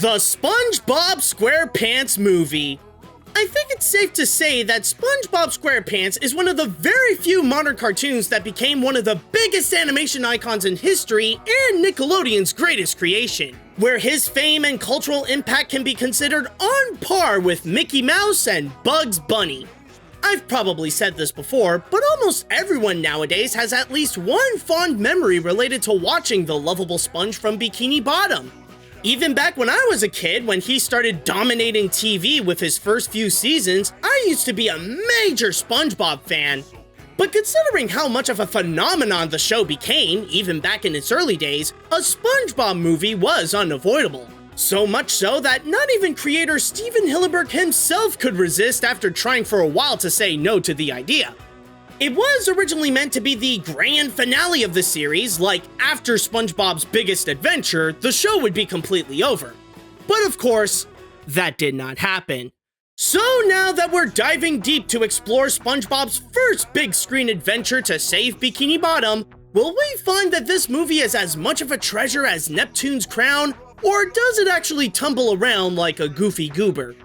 The SpongeBob SquarePants movie. I think it's safe to say that SpongeBob SquarePants is one of the very few modern cartoons that became one of the biggest animation icons in history and Nickelodeon's greatest creation, where his fame and cultural impact can be considered on par with Mickey Mouse and Bugs Bunny. I've probably said this before, but almost everyone nowadays has at least one fond memory related to watching the lovable sponge from Bikini Bottom. Even back when I was a kid, when he started dominating TV with his first few seasons, I used to be a major SpongeBob fan. But considering how much of a phenomenon the show became, even back in its early days, a SpongeBob movie was unavoidable. So much so that not even creator Steven Hillenburg himself could resist after trying for a while to say no to the idea. It was originally meant to be the grand finale of the series, like after SpongeBob's biggest adventure, the show would be completely over. But of course, that did not happen. So now that we're diving deep to explore SpongeBob's first big screen adventure to save Bikini Bottom, will we find that this movie is as much of a treasure as Neptune's crown, or does it actually tumble around like a goofy goober?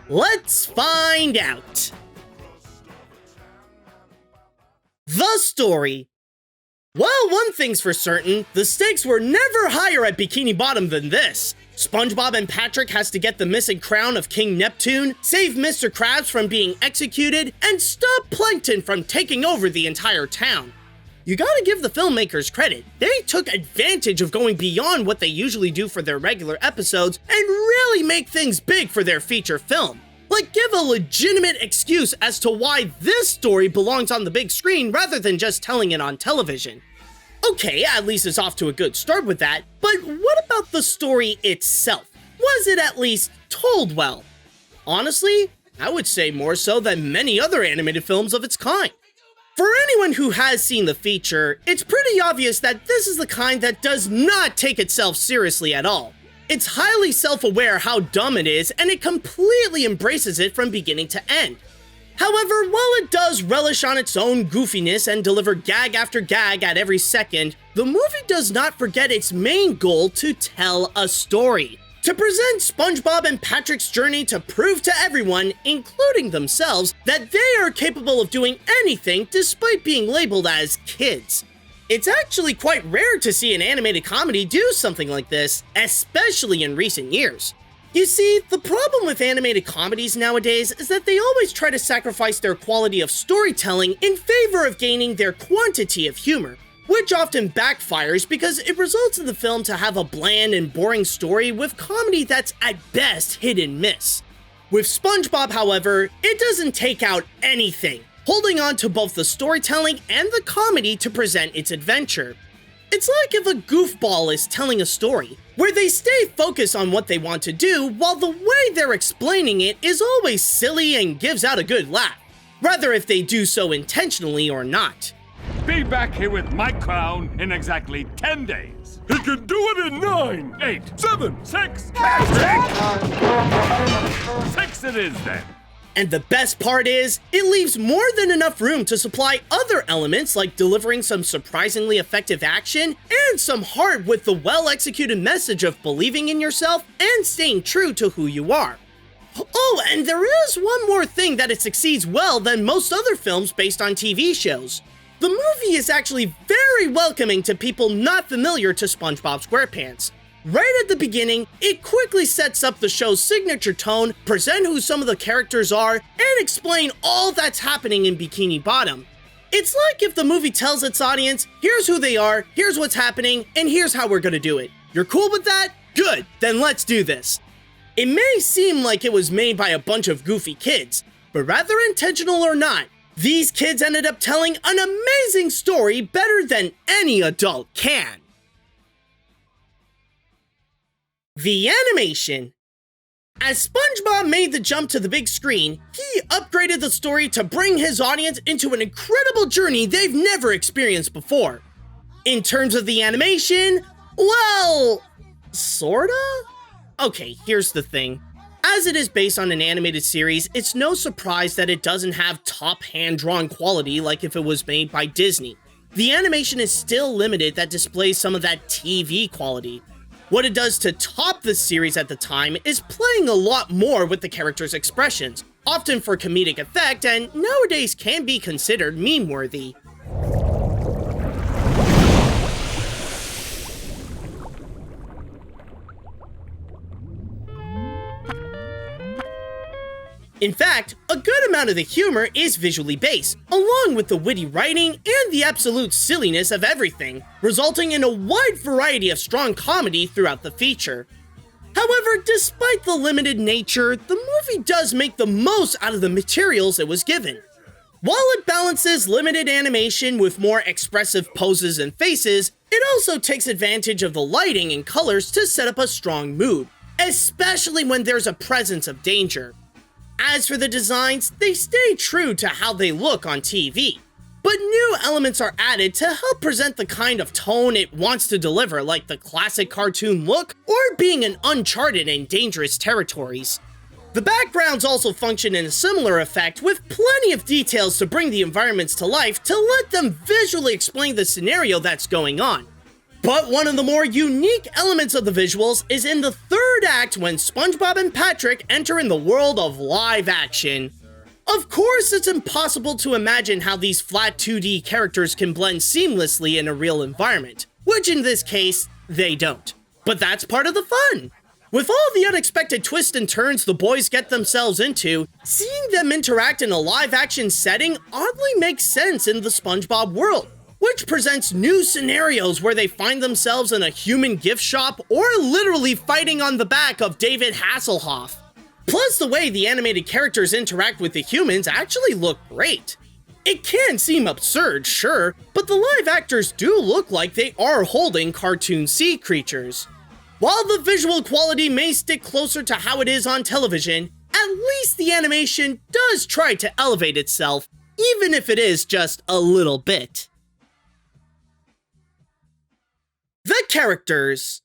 Let's find out. The story. Well, one thing's for certain, the stakes were never higher at Bikini Bottom than this. SpongeBob and Patrick has to get the missing crown of King Neptune, save Mr. Krabs from being executed, and stop Plankton from taking over the entire town. You gotta give the filmmakers credit. They took advantage of going beyond what they usually do for their regular episodes and really make things big for their feature film. Like, give a legitimate excuse as to why this story belongs on the big screen rather than just telling it on television. Okay, at least it's off to a good start with that, but what about the story itself? Was it at least told well? Honestly, I would say more so than many other animated films of its kind. For anyone who has seen the feature, it's pretty obvious that this is the kind that does not take itself seriously at all. It's highly self-aware how dumb it is, and it completely embraces it from beginning to end. However, while it does relish on its own goofiness and deliver gag after gag at every second, the movie does not forget its main goal to tell a story. To present SpongeBob and Patrick's journey to prove to everyone, including themselves, that they are capable of doing anything despite being labeled as kids. It's actually quite rare to see an animated comedy do something like this, especially in recent years. You see, the problem with animated comedies nowadays is that they always try to sacrifice their quality of storytelling in favor of gaining their quantity of humor, which often backfires because it results in the film to have a bland and boring story with comedy that's at best hit and miss. With SpongeBob, however, it doesn't take out anything, holding on to both the storytelling and the comedy to present its adventure. It's like if a goofball is telling a story, where they stay focused on what they want to do while the way they're explaining it is always silly and gives out a good laugh, rather if they do so intentionally or not. Be back here with my crown in exactly 10 days. He can do it in 9, 8, 7, 6, Patrick! 6 it is then. And the best part is, it leaves more than enough room to supply other elements like delivering some surprisingly effective action and some heart with the well-executed message of believing in yourself and staying true to who you are. Oh, and there is one more thing that it succeeds well than most other films based on TV shows. The movie is actually very welcoming to people not familiar to SpongeBob SquarePants. Right at the beginning, it quickly sets up the show's signature tone, present who some of the characters are, and explain all that's happening in Bikini Bottom. It's like if the movie tells its audience, here's who they are, here's what's happening, and here's how we're gonna do it. You're cool with that? Good, then let's do this. It may seem like it was made by a bunch of goofy kids, but rather intentional or not, these kids ended up telling an amazing story better than any adult can. The animation. As SpongeBob made the jump to the big screen, he upgraded the story to bring his audience into an incredible journey they've never experienced before. In terms of the animation, well, sorta? Okay, here's the thing. As it is based on an animated series, it's no surprise that it doesn't have top hand-drawn quality like if it was made by Disney. The animation is still limited that displays some of that TV quality. What it does to top the series at the time is playing a lot more with the characters' expressions, often for comedic effect, and nowadays can be considered meme-worthy. In fact, a good amount of the humor is visually based, along with the witty writing and the absolute silliness of everything, resulting in a wide variety of strong comedy throughout the feature. However, despite the limited nature, the movie does make the most out of the materials it was given. While it balances limited animation with more expressive poses and faces, it also takes advantage of the lighting and colors to set up a strong mood, especially when there's a presence of danger. As for the designs, they stay true to how they look on TV, but new elements are added to help present the kind of tone it wants to deliver, like the classic cartoon look or being in uncharted and dangerous territories. The backgrounds also function in a similar effect, with plenty of details to bring the environments to life to let them visually explain the scenario that's going on. But one of the more unique elements of the visuals is in the third act when SpongeBob and Patrick enter in the world of live action. Of course, it's impossible to imagine how these flat 2D characters can blend seamlessly in a real environment, which in this case, they don't. But that's part of the fun! With all the unexpected twists and turns the boys get themselves into, seeing them interact in a live action setting oddly makes sense in the SpongeBob world, which presents new scenarios where they find themselves in a human gift shop or literally fighting on the back of David Hasselhoff. Plus, the way the animated characters interact with the humans actually look great. It can seem absurd, sure, but the live actors do look like they are holding cartoon sea creatures. While the visual quality may stick closer to how it is on television, at least the animation does try to elevate itself, even if it is just a little bit. The characters.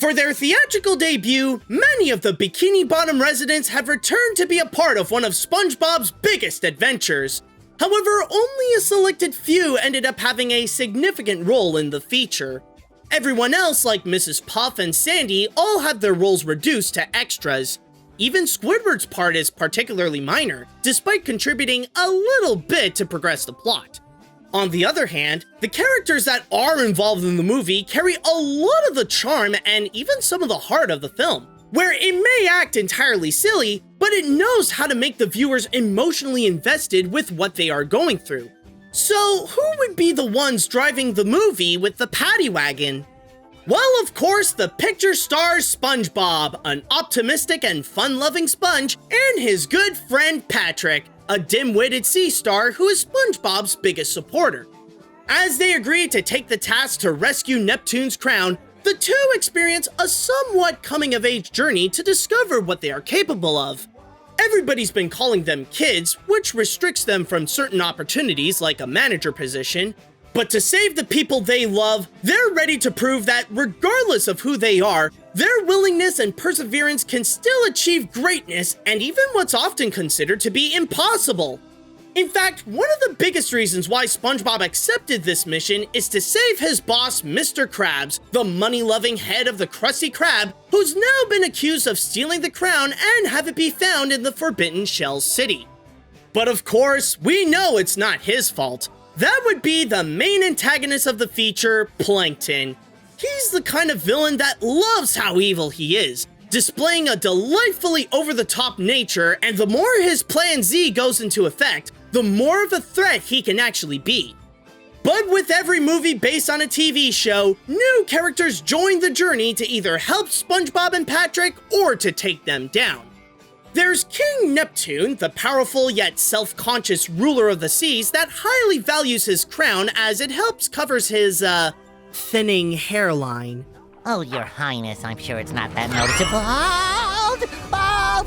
For their theatrical debut, many of the Bikini Bottom residents have returned to be a part of one of SpongeBob's biggest adventures. However, only a selected few ended up having a significant role in the feature. Everyone else, like Mrs. Puff and Sandy, all have their roles reduced to extras. Even Squidward's part is particularly minor, despite contributing a little bit to progress the plot. On the other hand, the characters that are involved in the movie carry a lot of the charm and even some of the heart of the film, where it may act entirely silly, but it knows how to make the viewers emotionally invested with what they are going through. So who would be the ones driving the movie with the paddy wagon? Well, of course, the picture stars SpongeBob, an optimistic and fun-loving sponge, and his good friend Patrick, a dim-witted sea star who is SpongeBob's biggest supporter. As they agree to take the task to rescue Neptune's crown, the two experience a somewhat coming-of-age journey to discover what they are capable of. Everybody's been calling them kids, which restricts them from certain opportunities like a manager position, but to save the people they love, they're ready to prove that regardless of who they are, their willingness and perseverance can still achieve greatness and even what's often considered to be impossible. In fact, one of the biggest reasons why SpongeBob accepted this mission is to save his boss, Mr. Krabs, the money-loving head of the Krusty Krab, who's now been accused of stealing the crown and have it be found in the Forbidden Shell City. But of course, we know it's not his fault. That would be the main antagonist of the feature, Plankton. He's the kind of villain that loves how evil he is, displaying a delightfully over-the-top nature, and the more his Plan Z goes into effect, the more of a threat he can actually be. But with every movie based on a TV show, new characters join the journey to either help SpongeBob and Patrick or to take them down. There's King Neptune, the powerful yet self-conscious ruler of the seas that highly values his crown as it helps covers his, thinning hairline. Oh, Your Highness, I'm sure it's not that noticeable. Bald!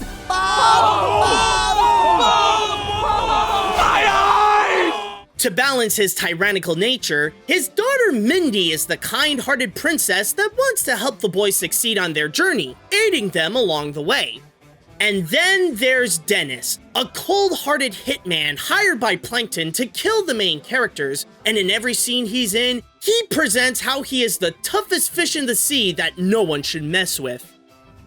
My eyes! To balance his tyrannical nature, his daughter Mindy is the kind-hearted princess that wants to help the boys succeed on their journey, aiding them along the way. And then there's Dennis, a cold-hearted hitman hired by Plankton to kill the main characters, and in every scene he's in, He presents how he is the toughest fish in the sea that no one should mess with.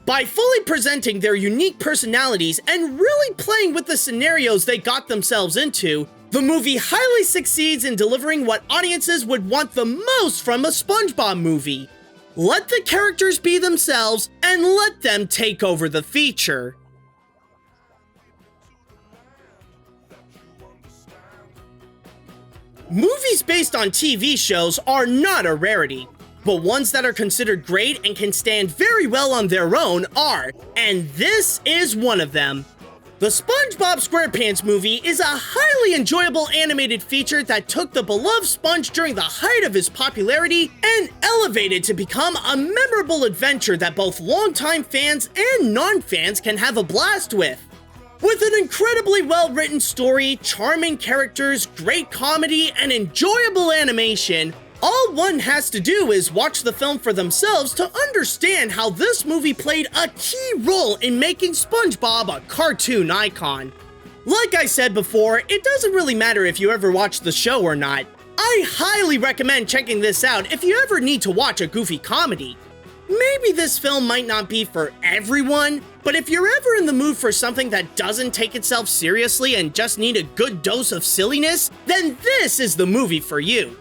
By fully presenting their unique personalities and really playing with the scenarios they got themselves into, the movie highly succeeds in delivering what audiences would want the most from a SpongeBob movie. Let the characters be themselves and let them take over the feature. Movies based on TV shows are not a rarity, but ones that are considered great and can stand very well on their own are, and this is one of them. The SpongeBob SquarePants movie is a highly enjoyable animated feature that took the beloved Sponge during the height of his popularity and elevated to become a memorable adventure that both longtime fans and non-fans can have a blast with. With an incredibly well-written story, charming characters, great comedy, and enjoyable animation, all one has to do is watch the film for themselves to understand how this movie played a key role in making SpongeBob a cartoon icon. Like I said before, it doesn't really matter if you ever watched the show or not. I highly recommend checking this out if you ever need to watch a goofy comedy. Maybe this film might not be for everyone, but if you're ever in the mood for something that doesn't take itself seriously and just need a good dose of silliness, then this is the movie for you.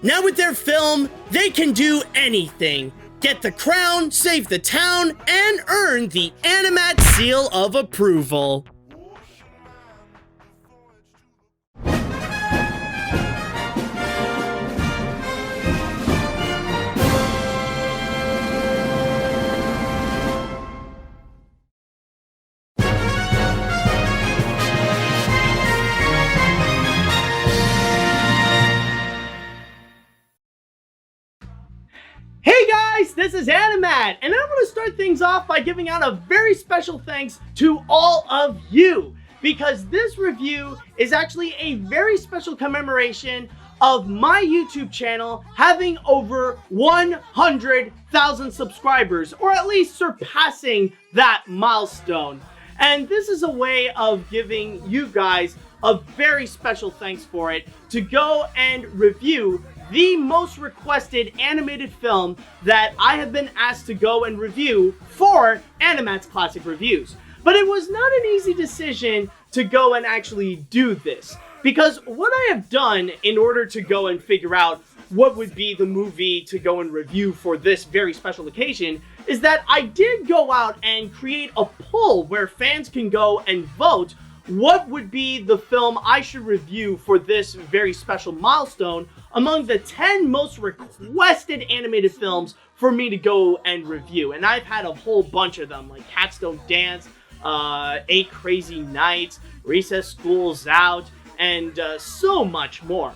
Now with their film, they can do anything. Get the crown, save the town, and earn the AniMat's seal of approval. Hey guys, this is AniMat, and I want to start things off by giving out a very special thanks to all of you, because this review is actually a very special commemoration of my YouTube channel having over 100,000 subscribers, or at least surpassing that milestone. And this is a way of giving you guys a very special thanks for it, to go and review the most requested animated film that I have been asked to go and review for AniMat's Classic Reviews. But it was not an easy decision to go and actually do this, because what I have done in order to go and figure out what would be the movie to go and review for this very special occasion is that I did go out and create a poll where fans can go and vote what would be the film I should review for this very special milestone among the 10 most requested animated films for me to go and review. And I've had a whole bunch of them, like Cats Don't Dance, 8 Crazy Nights, Recess School's Out, and so much more.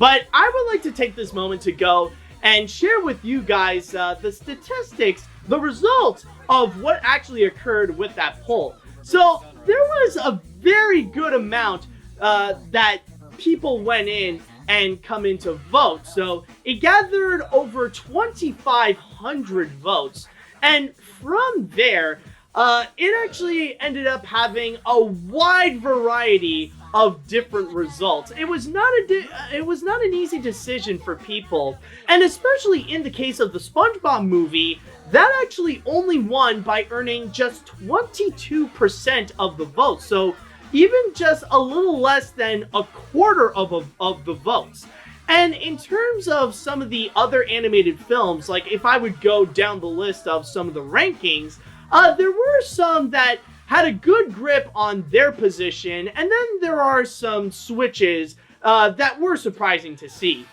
But I would like to take this moment to go and share with you guys the statistics, the results of what actually occurred with that poll. So there was a very good amount that people went in and come in to vote. So it gathered over 2,500 votes. And from there, it actually ended up having a wide variety of different results. It was not an easy decision for people, and especially in the case of the SpongeBob movie, that actually only won by earning just 22% of the votes. So even just a little less than a quarter of the votes. And in terms of some of the other animated films, like if I would go down the list of some of the rankings, there were some that had a good grip on their position, and then there are some switches that were surprising to see.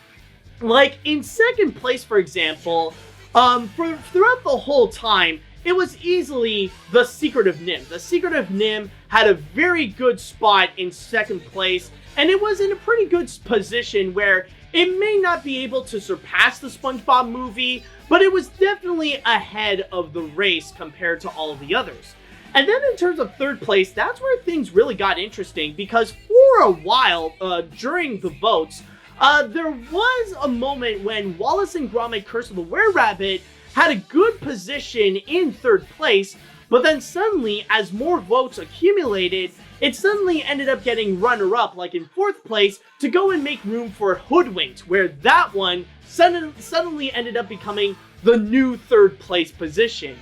Like in second place, for example, throughout the whole time, it was easily The Secret of NIMH. The Secret of NIMH had a very good spot in second place, and it was in a pretty good position where it may not be able to surpass the SpongeBob movie, but it was definitely ahead of the race compared to all of the others. And then in terms of third place, that's where things really got interesting, because for a while during the votes, there was a moment when Wallace and Gromit Curse of the Were-Rabbit had a good position in third place, but then suddenly, as more votes accumulated, it suddenly ended up getting runner-up, like in 4th place, to go and make room for Hoodwinked, where that one suddenly ended up becoming the new 3rd place position.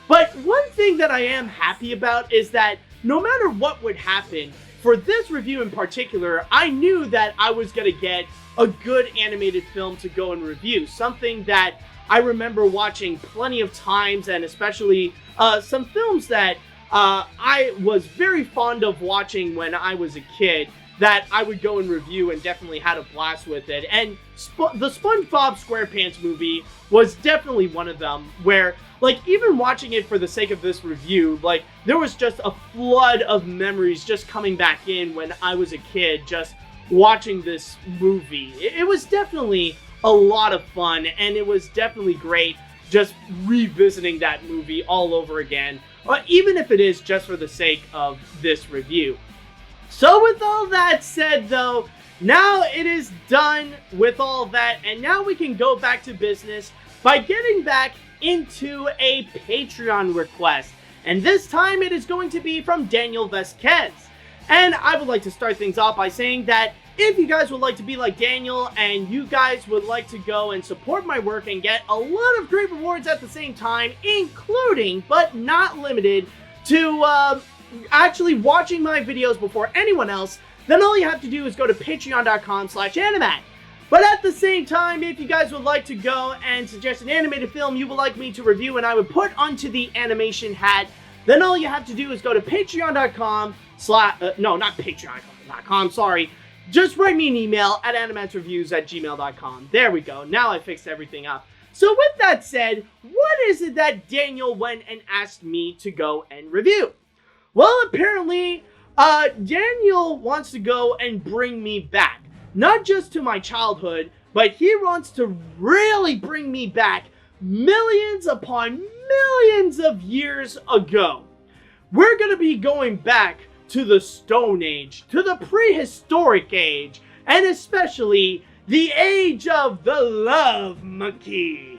But one thing that I am happy about is that no matter what would happen, for this review in particular, I knew that I was going to get a good animated film to go and review. Something that I remember watching plenty of times, and especially some films that I was very fond of watching when I was a kid that I would go and review and definitely had a blast with it. And the SpongeBob SquarePants movie was definitely one of them, where, like, even watching it for the sake of this review, like, there was just a flood of memories just coming back in when I was a kid, just watching this movie. It was definitely a lot of fun, and it was definitely great just revisiting that movie all over again, even if it is just for the sake of this review. So with all that said, though, now it is done with all that, and now we can go back to business by getting back into a Patreon request. And this time it is going to be from Daniel Vasquez. And I would like to start things off by saying that if you guys would like to be like Daniel and you guys would like to go and support my work and get a lot of great rewards at the same time, including but not limited to actually watching my videos before anyone else, then all you have to do is go to patreon.com/animat. But at the same time, if you guys would like to go and suggest an animated film you would like me to review and I would put onto the animation hat, then all you have to do is go to patreon.com no, not patreon.com, sorry. Just write me an email at animatsreviews@gmail.com. There we go. Now I fixed everything up. So with that said, what is it that Daniel went and asked me to go and review? Well, apparently, Daniel wants to go and bring me back. Not just to my childhood, but he wants to really bring me back millions upon millions of years ago. We're going to be going back to the Stone Age, to the prehistoric age, and especially the age of the love monkey.